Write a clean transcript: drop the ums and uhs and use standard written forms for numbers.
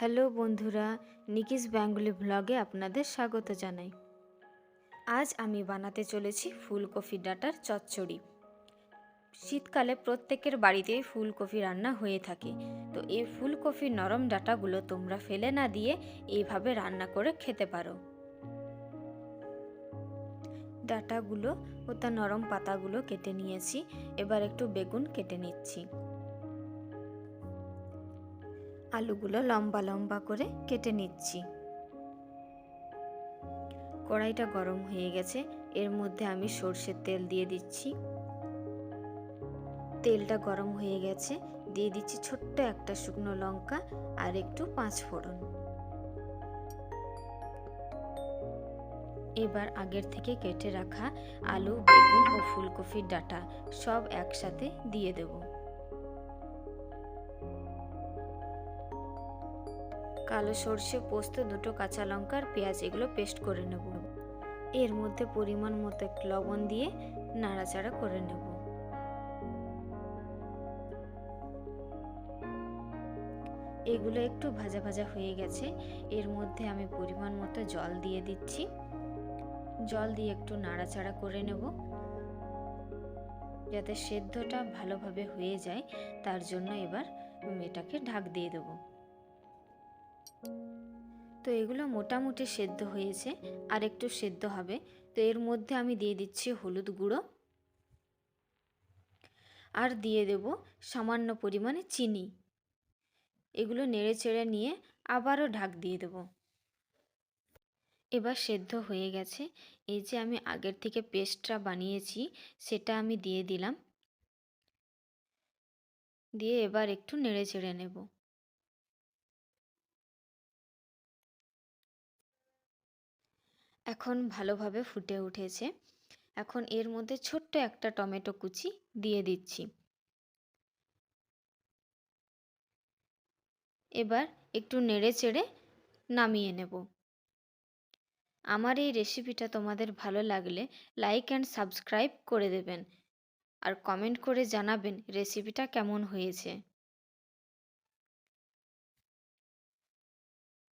Hello বন্ধুরা, নিকিস Bengali ব্লগে আপনাদের স্বাগত জানাই। আজ আমি বানাতে চলেছি ফুলকপি ডাঁটার চচ্চড়ি। শীতকালে প্রত্যেকের বাড়িতেই ফুলকপি রান্না হয়ে থাকে। তো এই ফুলকপির নরম ডাঁটাগুলো তোমরা ফেলে না দিয়ে এইভাবে রান্না করে খেতে পারো। ডাঁটাগুলো ও তার নরম পাতাগুলো কেটে নিয়েছি। এবার একটু বেগুন কেটে নিচ্ছি। আলুগুলো লম্বা লম্বা করে কেটে নিচ্ছি। কড়াইটা গরম হয়ে গেছে, এর মধ্যে আমি সর্ষের তেল দিয়ে দিচ্ছি। তেলটা গরম হয়ে গেছে, দিয়ে দিচ্ছি ছোট্ট একটা শুকনো লঙ্কা আর একটু পাঁচফোড়ন। এবার আগের থেকে কেটে রাখা আলু, বেগুন ও ফুলকপির ডাঁটা সব একসাথে দিয়ে দেব। কালো সর্ষে, পোস্ত, দুটো কাঁচা লঙ্কা আর পেঁয়াজ এগুলো পেস্ট করে নেব। এর মধ্যে পরিমাণ মতো একটু লবণ দিয়ে নাড়াচাড়া করে নেব। এগুলো একটু ভাজা ভাজা হয়ে গেছে, এর মধ্যে আমি পরিমাণ মতো জল দিয়ে দিচ্ছি। জল দিয়ে একটু নাড়াচাড়া করে নেব যাতে সেদ্ধটা ভালোভাবে হয়ে যায়, তার জন্য এবার এটাকে ঢাক দিয়ে দেব। তো এগুলো মোটামুটি সেদ্ধ হয়েছে, আর একটু সেদ্ধ হবে। তো এর মধ্যে আমি দিয়ে দিচ্ছি হলুদ গুঁড়ো আর দিয়ে দেব সামান্য পরিমাণে চিনি। এগুলো নেড়ে চেড়ে নিয়ে আবারও ঢাক দিয়ে দেব। এবার সেদ্ধ হয়ে গেছে, এই যে আমি আগের থেকে পেস্টটা বানিয়েছি সেটা আমি দিয়ে দিলাম। দিয়ে এবার একটু নেড়ে চেড়ে নেব। এখন ভালোভাবে ফুটে উঠেছে। এখন এর মধ্যে ছোট্ট একটা টমেটো কুচি দিয়ে দিচ্ছি। এবার একটু নেড়ে চেড়ে নামিয়ে নেব। আমার এই রেসিপিটা তোমাদের ভালো লাগলে লাইক অ্যান্ড সাবস্ক্রাইব করে দেবেন আর কমেন্ট করে জানাবেন রেসিপিটা কেমন হয়েছে।